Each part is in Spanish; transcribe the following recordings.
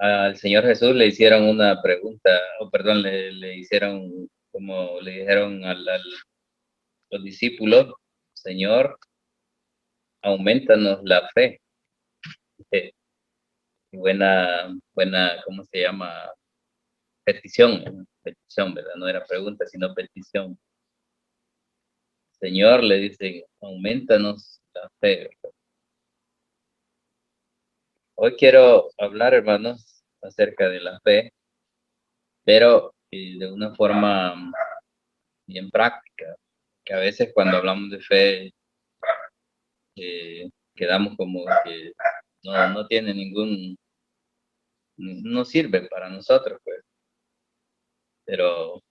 al Señor Jesús le hicieron una pregunta, o perdón, le hicieron, como le dijeron los discípulos, Señor, aumentanos la fe. Eh, buena, ¿cómo se llama? Petición, ¿verdad? No era pregunta, sino petición. Señor, le dice, aumentanos la fe. Hoy quiero hablar, hermanos, acerca de la fe, pero de una forma bien práctica, que a veces cuando hablamos de fe quedamos como que no tiene no sirve para nosotros, pues, pero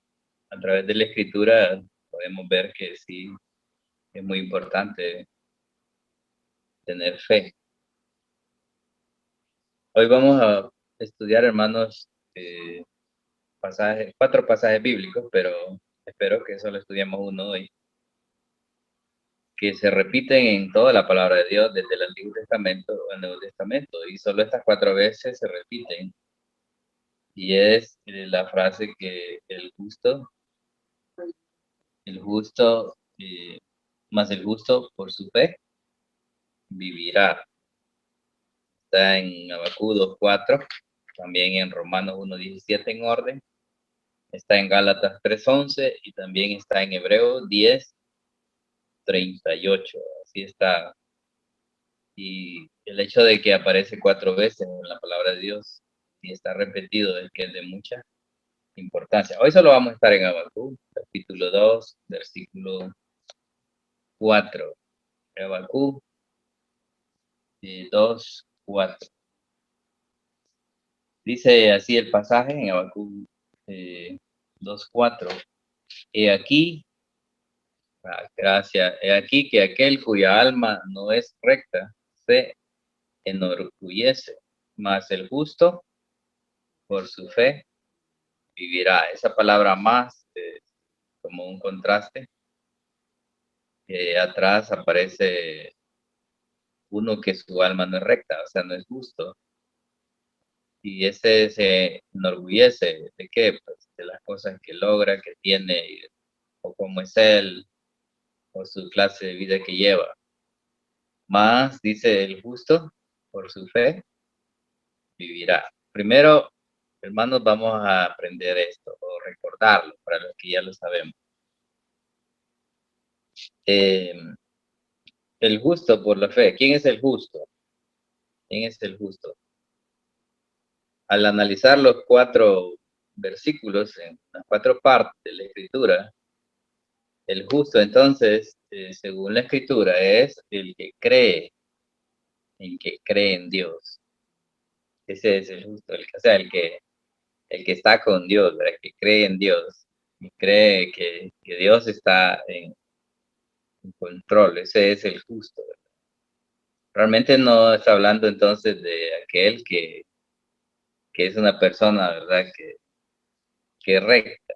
a través de la escritura podemos ver que sí es muy importante tener fe. Hoy vamos a estudiar, hermanos, cuatro pasajes bíblicos, pero espero que solo estudiemos uno hoy, que se repiten en toda la palabra de Dios, desde el Antiguo Testamento al Nuevo Testamento, y solo estas cuatro veces se repiten, y es la frase que el justo, más el justo por su fe, vivirá. Está en Habacuc 2:4, también en Romanos 1:17 en orden, está en Gálatas 3:11 y también está en Hebreos 10:38. Así está. Y el hecho de que aparece cuatro veces en la palabra de Dios y está repetido es que es de mucha importancia. Hoy solo vamos a estar en Habacuc, capítulo 2, versículo 4. Habacuc 2:4. Dice así el pasaje en Habacuc 2:4. He aquí, gracias, he aquí que aquel cuya alma no es recta se enorgullece, mas el justo por su fe vivirá. Esa palabra más, como un contraste, atrás aparece uno que su alma no es recta, o sea, no es justo. Y ese se enorgullece de qué, pues de las cosas que logra, que tiene, o cómo es él, o su clase de vida que lleva. Más, dice el justo, por su fe, vivirá. Primero, hermanos, vamos a aprender esto, o recordarlo, para los que ya lo sabemos. Eh, el justo por la fe. ¿Quién es el justo? ¿Quién es el justo? Al analizar los cuatro versículos en las cuatro partes de la escritura, el justo entonces, según la escritura, es el que cree en Dios. Ese es el justo, o sea, el que está con Dios, ¿verdad? Que cree en Dios y cree que Dios está en control. Ese es el justo, ¿verdad? Realmente no está hablando entonces de aquel que es una persona, ¿verdad? Que es recta.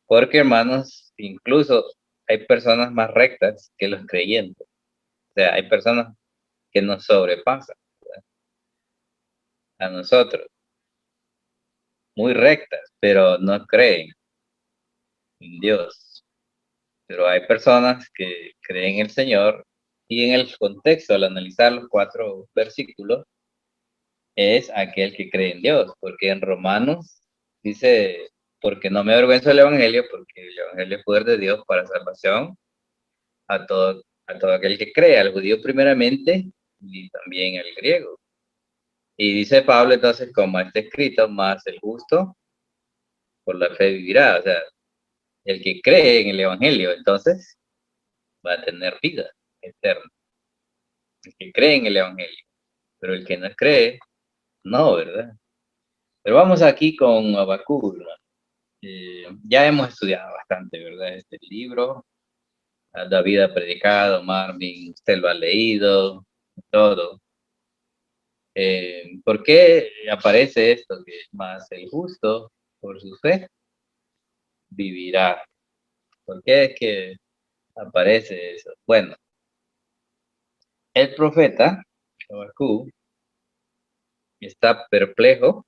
Porque, hermanos, incluso hay personas más rectas que los creyentes. O sea, hay personas que nos sobrepasan, ¿verdad? A nosotros, muy rectas, pero no creen en Dios. Pero hay personas que creen en el Señor y en el contexto, al analizar los cuatro versículos, es aquel que cree en Dios, porque en Romanos dice, porque no me avergüenzo del Evangelio, porque el Evangelio es poder de Dios para salvación a todo aquel que cree, al judío primeramente y también al griego. Y dice Pablo entonces, como está escrito, más el justo por la fe vivirá, o sea, el que cree en el Evangelio, entonces va a tener vida eterna, el que cree en el Evangelio, pero el que no cree, no, ¿verdad? Pero vamos aquí con Habacuc, ¿no? Ya hemos estudiado bastante, ¿verdad? Este libro, David ha predicado, Marvin, usted lo ha leído, todo. ¿Por qué aparece esto? Que más el justo por su fe vivirá. ¿Por qué es que aparece eso? Bueno, el profeta Habacuc está perplejo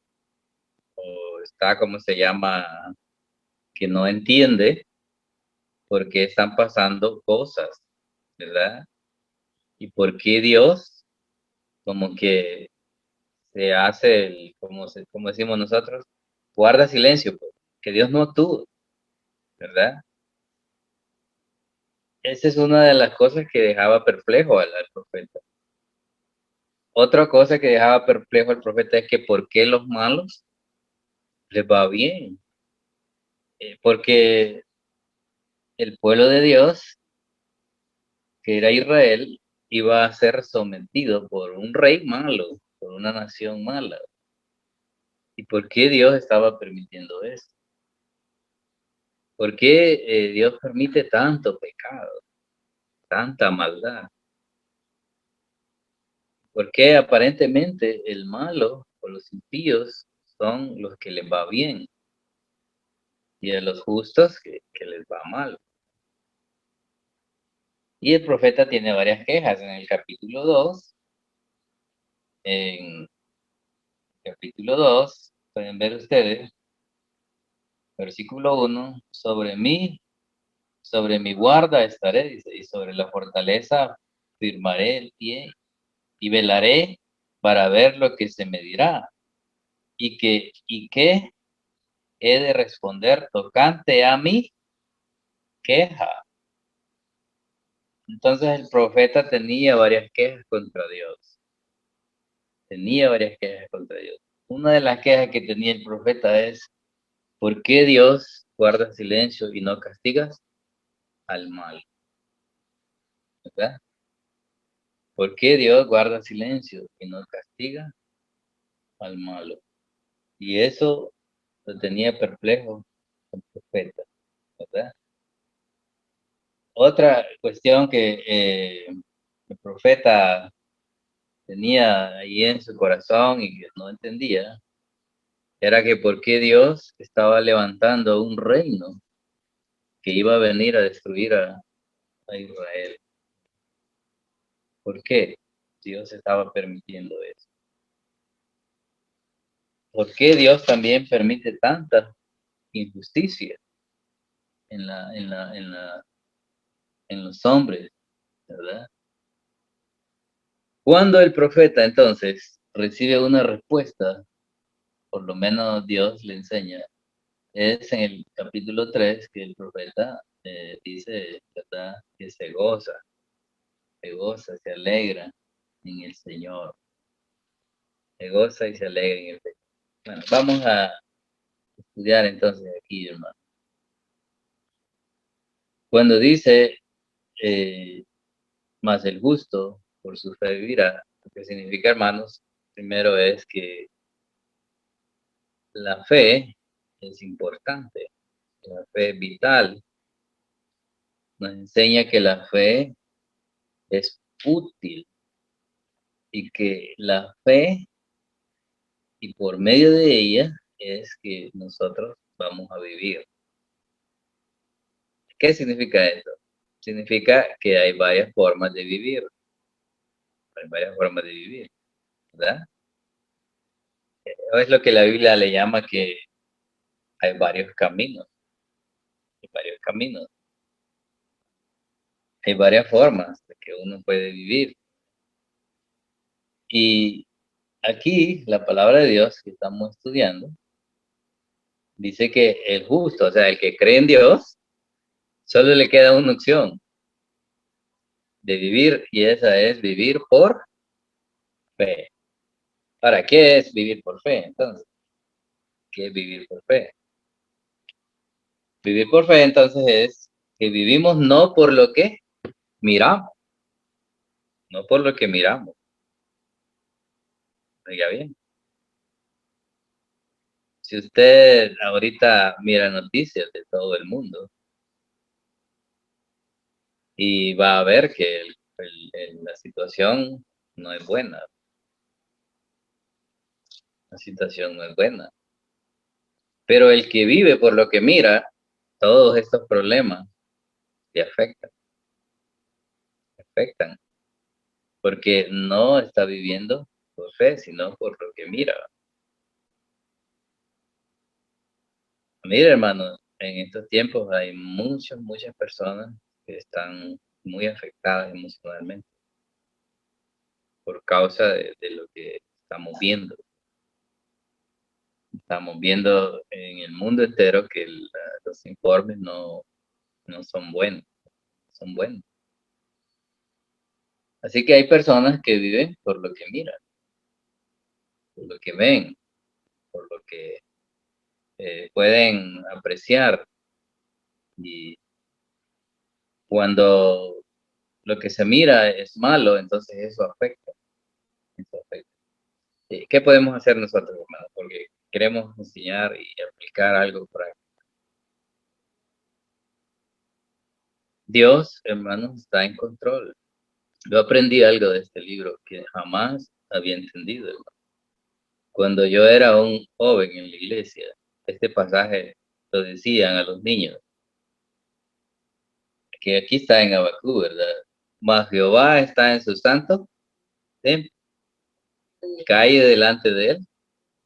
o está, ¿cómo se llama? Que no entiende por qué están pasando cosas, ¿verdad? Y por qué Dios como que se hace, como decimos nosotros, guarda silencio, pues, que Dios no actúa, ¿verdad? Esa es una de las cosas que dejaba perplejo al profeta. Otra cosa que dejaba perplejo al profeta es que por qué los malos les va bien. Porque el pueblo de Dios, que era Israel, iba a ser sometido por un rey malo, por una nación mala. ¿Y por qué Dios estaba permitiendo eso? ¿Por qué Dios permite tanto pecado, tanta maldad? ¿Por qué aparentemente el malo o los impíos son los que les va bien y a los justos que les va mal? Y el profeta tiene varias quejas en el capítulo 2. En capítulo 2 pueden ver ustedes, versículo 1, sobre mi guarda estaré, dice, y sobre la fortaleza firmaré el pie y velaré para ver lo que se me dirá y qué he de responder tocante a mi queja. Entonces el profeta tenía varias quejas contra Dios. Tenía varias quejas contra Dios. Una de las quejas que tenía el profeta es, ¿por qué Dios guarda silencio y no castigas al mal? ¿Verdad? ¿Por qué Dios guarda silencio y no castiga al malo? Y eso lo tenía perplejo el profeta, ¿verdad? Otra cuestión que el profeta tenía ahí en su corazón y que no entendía, era que por qué Dios estaba levantando un reino que iba a venir a destruir a Israel. ¿Por qué Dios estaba permitiendo eso? ¿Por qué Dios también permite tanta injusticia en, la, en, la, en, la, en los hombres, ¿verdad? Cuando el profeta entonces recibe una respuesta, por lo menos Dios le enseña, es en el capítulo 3 que el profeta dice, ¿verdad? Que se goza, se alegra en el Señor, se goza y se alegra en el Señor. Bueno, vamos a estudiar entonces aquí, hermano. Cuando dice, más el justo por su fe vivirá, lo que significa, hermanos, primero es que la fe es importante, la fe es vital. Nos enseña que la fe es útil y que la fe, y por medio de ella, es que nosotros vamos a vivir. ¿Qué significa eso? Significa que hay varias formas de vivir, hay varias formas de vivir, ¿verdad? Es lo que la Biblia le llama que hay varios caminos, hay varias formas de que uno puede vivir. Y aquí la palabra de Dios que estamos estudiando dice que el justo, o sea, el que cree en Dios, solo le queda una opción de vivir y esa es vivir por fe. ¿Para qué es vivir por fe? Entonces, ¿qué es vivir por fe? Vivir por fe entonces es que vivimos no por lo que miramos, no por lo que miramos. Oiga bien, si usted ahorita mira noticias de todo el mundo y va a ver que la situación no es buena, la situación no es buena. Pero el que vive por lo que mira, todos estos problemas le afectan, porque no está viviendo por fe, sino por lo que mira. Mira, hermano, en estos tiempos hay muchas personas que están muy afectadas emocionalmente por causa de lo que estamos viendo. Estamos viendo en el mundo entero que los informes no son buenos, son buenos. Así que hay personas que viven por lo que miran, por lo que ven, por lo que pueden apreciar. Y cuando lo que se mira es malo, entonces eso afecta. Eso afecta. ¿Qué podemos hacer nosotros, hermano? Porque queremos enseñar y aplicar algo práctico. Dios, hermano, está en control. Yo aprendí algo de este libro que jamás había entendido, hermano. Cuando yo era un joven en la iglesia, este pasaje lo decían a los niños, que aquí está en Abacú, ¿verdad? Mas Jehová está en su santo templo, cae delante de él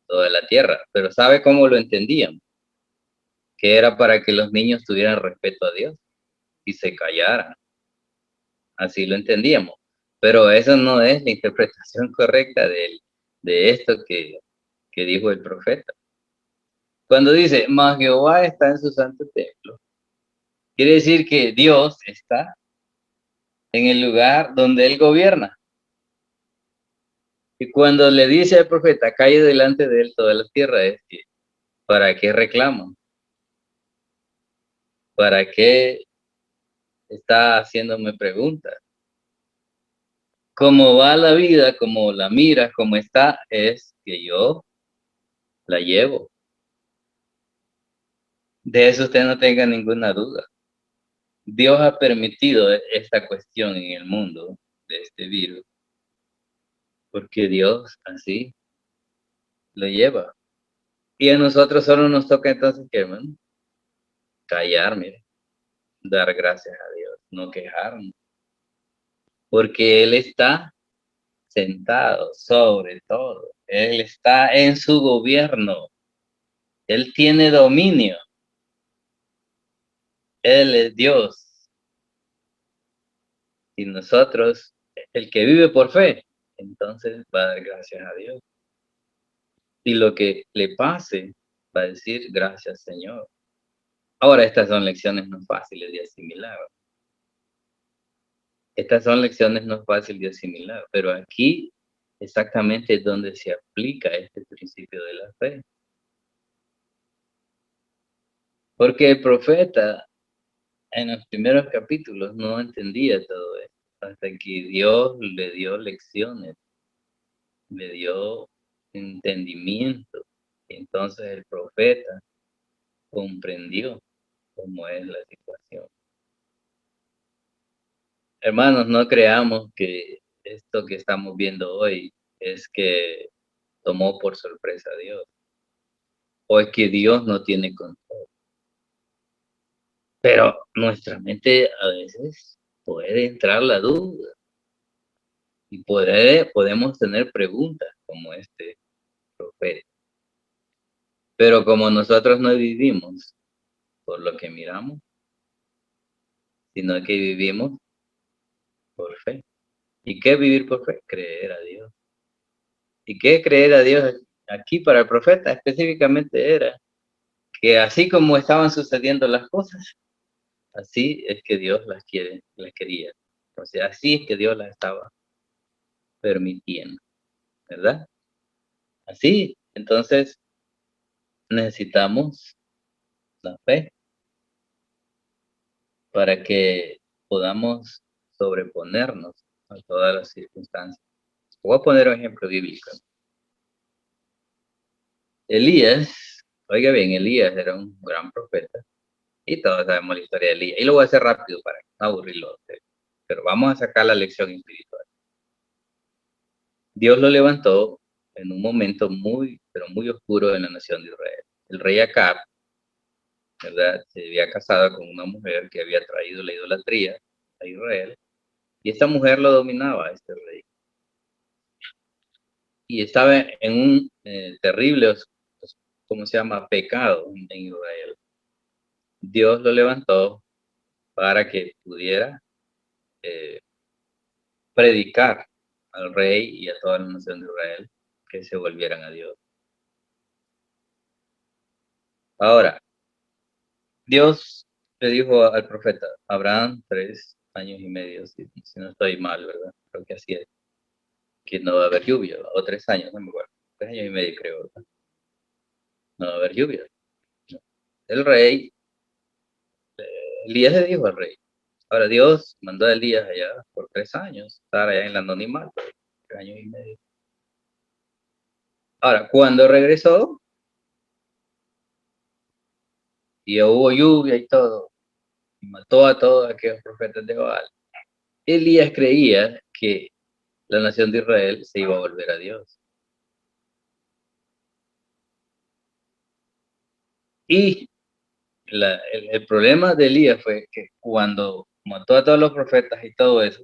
toda la tierra. Pero ¿sabe cómo lo entendían? Que era para que los niños tuvieran respeto a Dios y se callaran. Así lo entendíamos. Pero eso no es la interpretación correcta de esto que dijo el profeta. Cuando dice, mas Jehová está en su santo templo, quiere decir que Dios está en el lugar donde Él gobierna. Y cuando le dice al profeta, calle delante de Él toda la tierra, es que, ¿para qué reclaman? ¿Para qué está haciéndome preguntas? Cómo va la vida, como la mira, cómo está, es que yo la llevo. De eso usted no tenga ninguna duda. Dios ha permitido esta cuestión en el mundo de este virus, porque Dios así lo lleva. Y a nosotros solo nos toca entonces, ¿qué, hermano? Callar, mire, dar gracias a Dios, no quejarnos, porque Él está sentado sobre todo. Él está en su gobierno. Él tiene dominio. Él es Dios. Y nosotros, el que vive por fe, entonces va a dar gracias a Dios. Y lo que le pase, va a decir gracias, Señor. Ahora, estas son lecciones no fáciles de asimilar. Estas son lecciones no fáciles de asimilar, pero aquí exactamente es donde se aplica este principio de la fe. Porque el profeta en los primeros capítulos no entendía todo esto, hasta que Dios le dio lecciones, le dio entendimiento. Y entonces el profeta comprendió cómo es la situación. Hermanos, no creamos que esto que estamos viendo hoy es que tomó por sorpresa a Dios, o es que Dios no tiene control. Pero nuestra mente a veces puede entrar la duda y podemos tener preguntas como este profeta. Pero como nosotros no vivimos por lo que miramos, sino que vivimos por fe. ¿Y qué es vivir por fe? Creer a Dios. ¿Y qué creer a Dios aquí para el profeta específicamente era? Que así como estaban sucediendo las cosas, así es que Dios las quería. O sea, así es que Dios las estaba permitiendo, ¿verdad? Así, entonces necesitamos la fe para que podamos sobreponernos a todas las circunstancias. Voy a poner un ejemplo bíblico. Elías, oiga bien, Elías era un gran profeta y todos sabemos la historia de Elías. Y lo voy a hacer rápido para no aburrirlo a usted, pero vamos a sacar la lección espiritual. Dios lo levantó en un momento muy, pero muy oscuro en la nación de Israel. El rey Acab, ¿verdad? Se había casado con una mujer que había traído la idolatría a Israel y esta mujer lo dominaba, este rey. y estaba en un terrible, ¿cómo se llama? Pecado en Israel. Dios lo levantó para que pudiera predicar al rey y a toda la nación de Israel que se volvieran a Dios. Ahora, Dios le dijo al profeta Abraham 3 años y medio, si no estoy mal, ¿verdad? Creo que así es, que no va a haber lluvia, o 3 años, no me acuerdo, 3 años y medio creo, ¿verdad? No va a haber lluvia. No. El rey, Elías le dijo al rey. Ahora Dios mandó a Elías allá por 3 años, estar allá en el anonimato, 3 años y medio. Ahora, cuando regresó, y hubo lluvia y todo, y mató a todos aquellos profetas de Baal, Elías creía que la nación de Israel se iba a volver a Dios. Y el problema de Elías fue que cuando mató a todos los profetas y todo eso,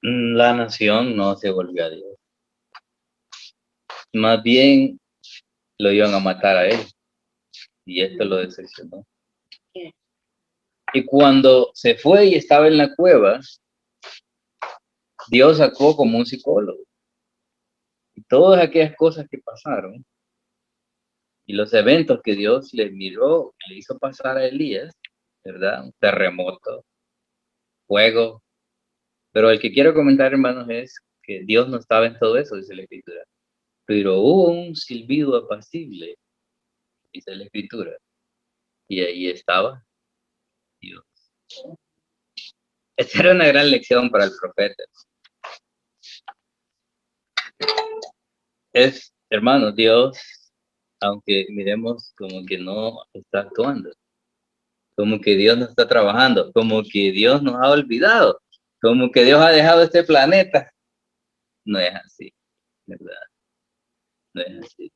la nación no se volvió a Dios. Más bien lo iban a matar a él. Y esto lo decepcionó. Y cuando se fue y estaba en la cueva, Dios actuó como un psicólogo. Y todas aquellas cosas que pasaron y los eventos que Dios le miró, le hizo pasar a Elías, ¿verdad? Un terremoto, fuego. Pero el que quiero comentar, hermanos, es que Dios no estaba en todo eso, dice la Escritura. Pero hubo un silbido apacible, dice la Escritura. Y ahí estaba Dios. Esta era una gran lección para el profeta. Es, hermano, Dios, aunque miremos como que no está actuando, como que Dios no está trabajando, como que Dios nos ha olvidado, como que Dios ha dejado este planeta. No es así, ¿verdad? No es así.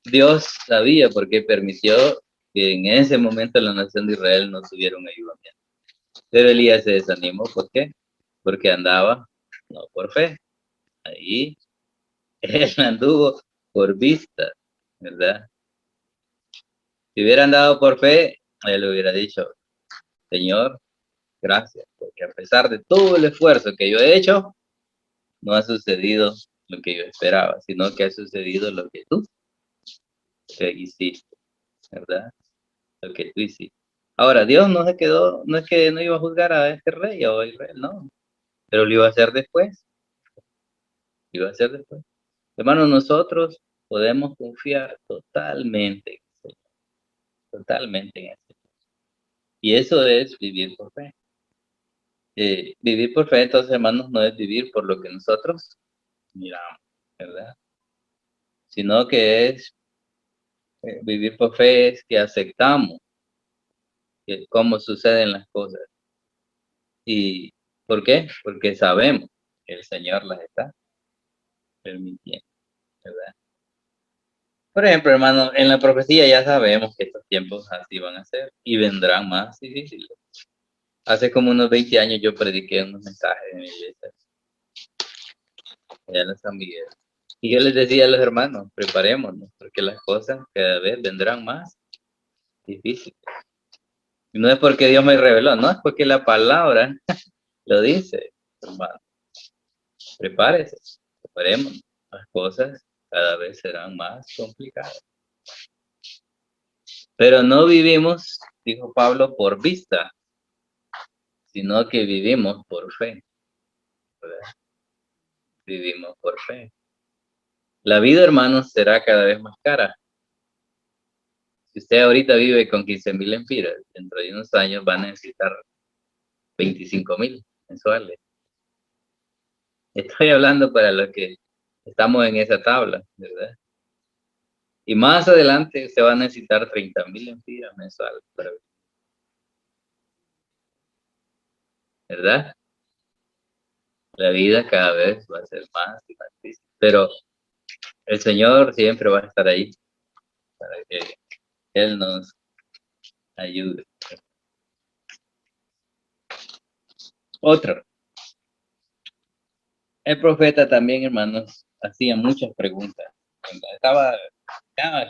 Dios sabía por qué permitió que en ese momento la nación de Israel no tuviera un ayudamiento. Pero Elías se desanimó, ¿por qué? Porque andaba, no por fe. Ahí él anduvo por vista, ¿verdad? Si hubiera andado por fe, él hubiera dicho, Señor, gracias, porque a pesar de todo el esfuerzo que yo he hecho, no ha sucedido lo que yo esperaba, sino que ha sucedido lo que tú hiciste, ¿verdad? Lo que tú hiciste. Ahora, Dios no se quedó, no es que no iba a juzgar a este rey o a Israel, no, pero lo iba a hacer después, lo iba a hacer después. Hermanos, nosotros podemos confiar totalmente en el Señor, totalmente en el Señor. Y eso es vivir por fe. Vivir por fe, entonces, hermanos, no es vivir por lo que nosotros miramos, ¿verdad? Sino que es vivir por fe es que aceptamos cómo suceden las cosas. ¿Y por qué? Porque sabemos que el Señor las está permitiendo, ¿verdad? Por ejemplo, hermano, en la profecía ya sabemos que estos tiempos así van a ser y vendrán más difíciles. Hace como unos 20 años yo prediqué unos mensajes en mi iglesia, allá en San Miguel. Y yo les decía a los hermanos, preparémonos, porque las cosas cada vez vendrán más difíciles. Y no es porque Dios me reveló, no, es porque la palabra lo dice, hermano. Prepárese, preparémonos. Las cosas cada vez serán más complicadas. Pero no vivimos, dijo Pablo, por vista, sino que vivimos por fe, ¿verdad? Vivimos por fe. La vida, hermanos, será cada vez más cara. Si usted ahorita vive con 15,000 empiras, dentro de unos años va a necesitar 25,000 mensuales. Estoy hablando para los que estamos en esa tabla, ¿verdad? Y más adelante usted va a necesitar 30,000 empiras mensuales, ¿verdad? La vida cada vez va a ser más y más difícil. Pero el Señor siempre va a estar ahí para que Él nos ayude. Otra. El profeta también, hermanos, hacía muchas preguntas. Estaba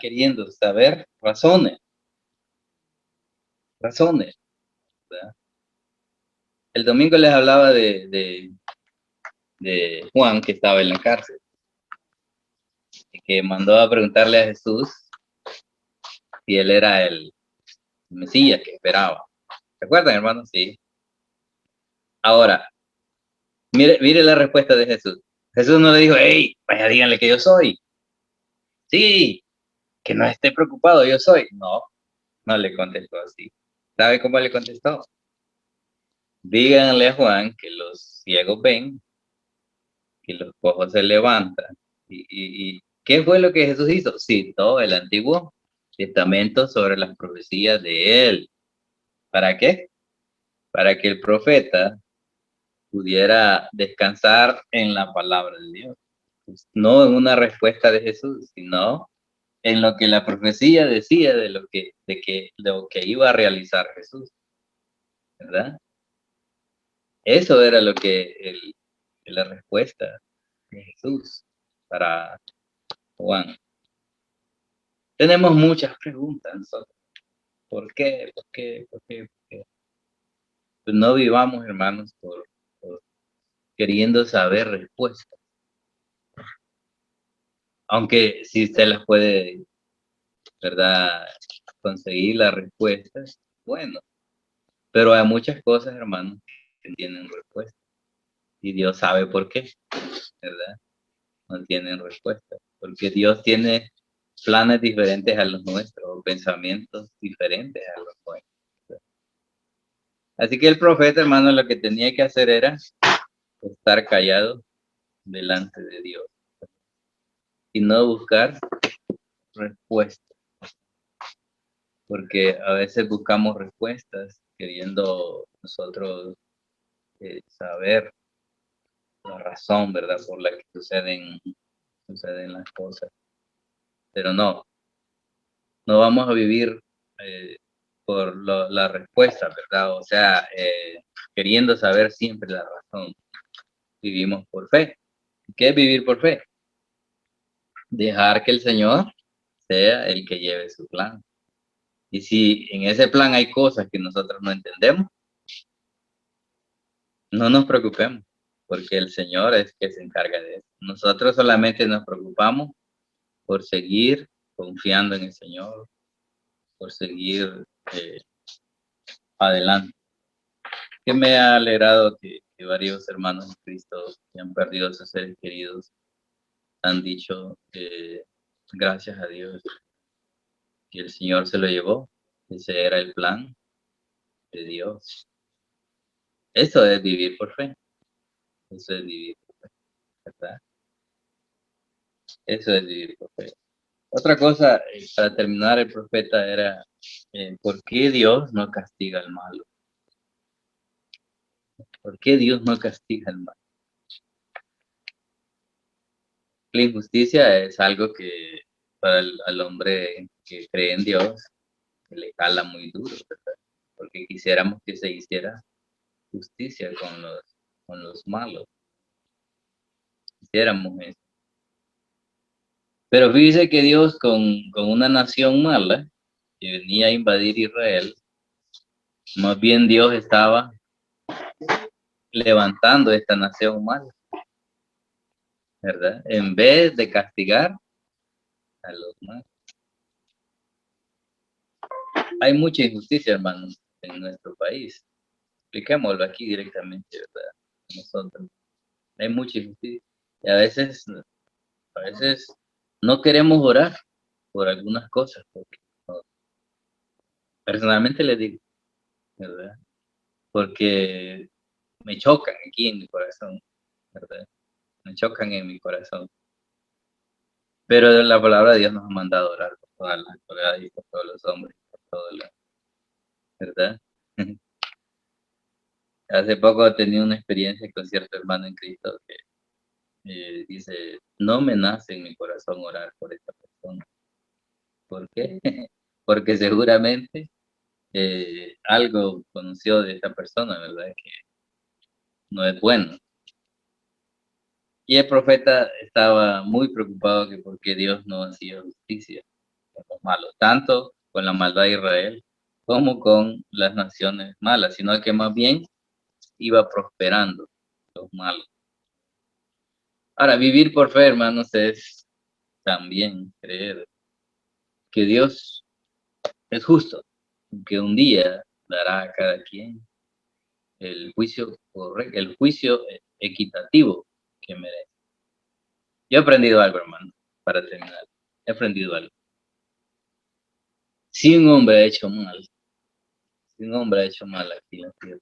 queriendo saber razones, ¿verdad? El domingo les hablaba de Juan, que estaba en la cárcel, y que mandó a preguntarle a Jesús si él era el Mesías que esperaba. ¿Se acuerdan, hermanos? Sí. Ahora, mire la respuesta de Jesús. Jesús no le dijo, hey, vaya, díganle que yo soy. Sí, que no esté preocupado, yo soy. No, no le contestó así. ¿Sabe cómo le contestó? Díganle a Juan que los ciegos ven, que los cojos se levantan. ¿Y qué fue lo que Jesús hizo? Citó el Antiguo Testamento sobre las profecías de él. ¿Para qué? Para que el profeta pudiera descansar en la palabra de Dios. No en una respuesta de Jesús, sino en lo que la profecía decía de lo que iba a realizar Jesús, ¿verdad? Eso era lo que la respuesta de Jesús para Juan. Tenemos muchas preguntas nosotros. ¿Por qué? ¿Por qué? ¿Por qué? ¿Por qué? Pues no vivamos, hermanos, por queriendo saber respuestas. Aunque sí se las puede, ¿verdad? Conseguir las respuestas, bueno. Pero hay muchas cosas, hermanos, que tienen respuesta. Y Dios sabe por qué, ¿verdad? No tienen respuesta. Porque Dios tiene planes diferentes a los nuestros, o pensamientos diferentes a los nuestros. Así que el profeta, hermano, lo que tenía que hacer era estar callado delante de Dios y no buscar respuestas, porque a veces buscamos respuestas queriendo nosotros saber la razón, ¿verdad?, por la que suceden las cosas. Pero no vamos a vivir por la respuesta, ¿verdad? O sea, queriendo saber siempre la razón. Vivimos por fe. ¿Qué es vivir por fe? Dejar que el Señor sea el que lleve su plan. Y si en ese plan hay cosas que nosotros no entendemos, no nos preocupemos, porque el Señor es que se encarga de eso. Nosotros solamente nos preocupamos por seguir confiando en el Señor, por seguir eh, adelante. Que me ha alegrado que varios hermanos de Cristo que han perdido a sus seres queridos han dicho gracias a Dios que el Señor se lo llevó. Ese era el plan de Dios. Eso es vivir por fe. Eso es vivir por fe, ¿verdad? Eso es vivir por fe. Otra cosa, para terminar, el profeta era, ¿por qué Dios no castiga al malo? ¿Por qué Dios no castiga al malo? La injusticia es algo que para al hombre que cree en Dios que le cala muy duro, ¿verdad? Porque quisiéramos que se hiciera justicia con los malos, quisiéramos eso. Pero fíjese que Dios con una nación mala que venía a invadir Israel, más bien Dios estaba levantando esta nación mala, ¿verdad? En vez de castigar a los malos. Hay mucha injusticia, hermanos, en nuestro país. Expliquémoslo aquí directamente, ¿verdad? Nosotros. Hay mucha injusticia. Y a veces no queremos orar por algunas cosas, porque personalmente les digo, ¿verdad? Porque me chocan aquí en mi corazón, ¿verdad? Me chocan en mi corazón. Pero la palabra de Dios nos ha mandado a orar por todas las autoridades y por todos los hombres, por todo la, ¿verdad? Hace poco tenía una experiencia con cierto hermano en Cristo que dice, no me nace en mi corazón orar por esta persona. ¿Por qué? Porque seguramente algo conoció de esta persona, ¿verdad? Que no es bueno. Y el profeta estaba muy preocupado que porque Dios no hacía justicia con los malos, tanto con la maldad de Israel como con las naciones malas, sino que más bien iba prosperando los malos. Ahora, vivir por fe, hermanos, es también creer que Dios es justo, que un día dará a cada quien el juicio correcto, el juicio equitativo que merece. Yo he aprendido algo, hermano, para terminar. He aprendido algo. Si un hombre ha hecho mal, si un hombre ha hecho mal aquí en la tierra,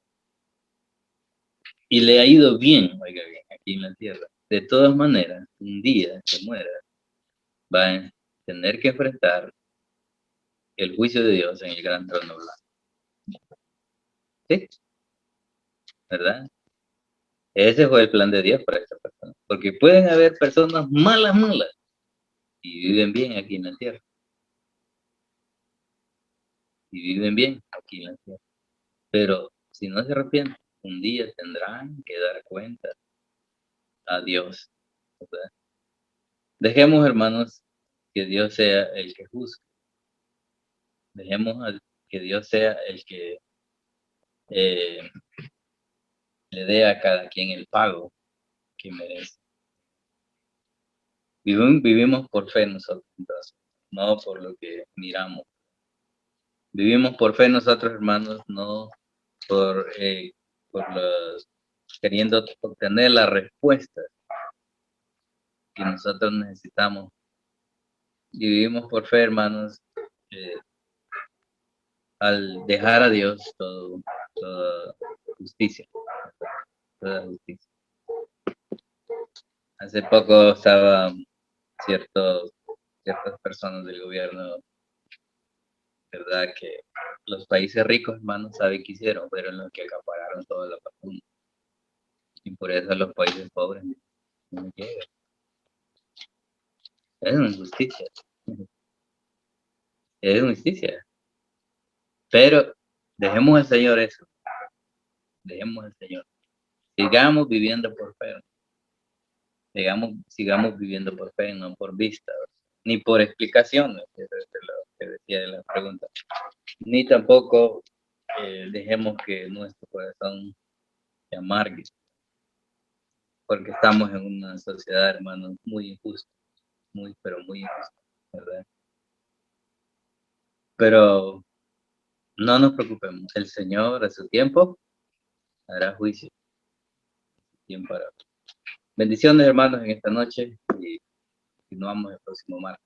y le ha ido bien, oiga bien, aquí en la tierra, de todas maneras, un día que muera, va a tener que enfrentar el juicio de Dios en el gran trono blanco. ¿Sí? ¿Verdad? Ese fue el plan de Dios para esa persona. Porque pueden haber personas malas, malas, y viven bien aquí en la tierra. Y viven bien aquí en la tierra. Pero si no se arrepienten, un día tendrán que dar cuenta a Dios. ¿Verdad? Dejemos, hermanos, que Dios sea el que juzgue. Dejemos que Dios sea el que eh, le dé a cada quien el pago que merece. Vivimos por fe nosotros, entonces, no por lo que miramos. Vivimos por fe nosotros, hermanos, no por, queriendo obtener la respuesta que nosotros necesitamos. Y vivimos por fe, hermanos, eh, al dejar a Dios toda justicia, toda justicia. Hace poco estaban ciertas personas del gobierno, ¿verdad? Que los países ricos, hermanos, ¿saben qué hicieron? Fueron los que acapararon toda la vacuna. Y por eso los países pobres no llegan. Es una injusticia. Es una injusticia. Pero dejemos al Señor eso. Dejemos al Señor. Sigamos viviendo por fe. Sigamos viviendo por fe, no por vista, ni por explicaciones, que es lo que decía de la pregunta. Ni tampoco dejemos que nuestro corazón se amargue, porque estamos en una sociedad, hermanos, muy injusta, pero muy injusta, ¿verdad? Pero no nos preocupemos, el Señor a su tiempo hará juicio. Tiempo hará. Bendiciones, hermanos, en esta noche y continuamos el próximo martes.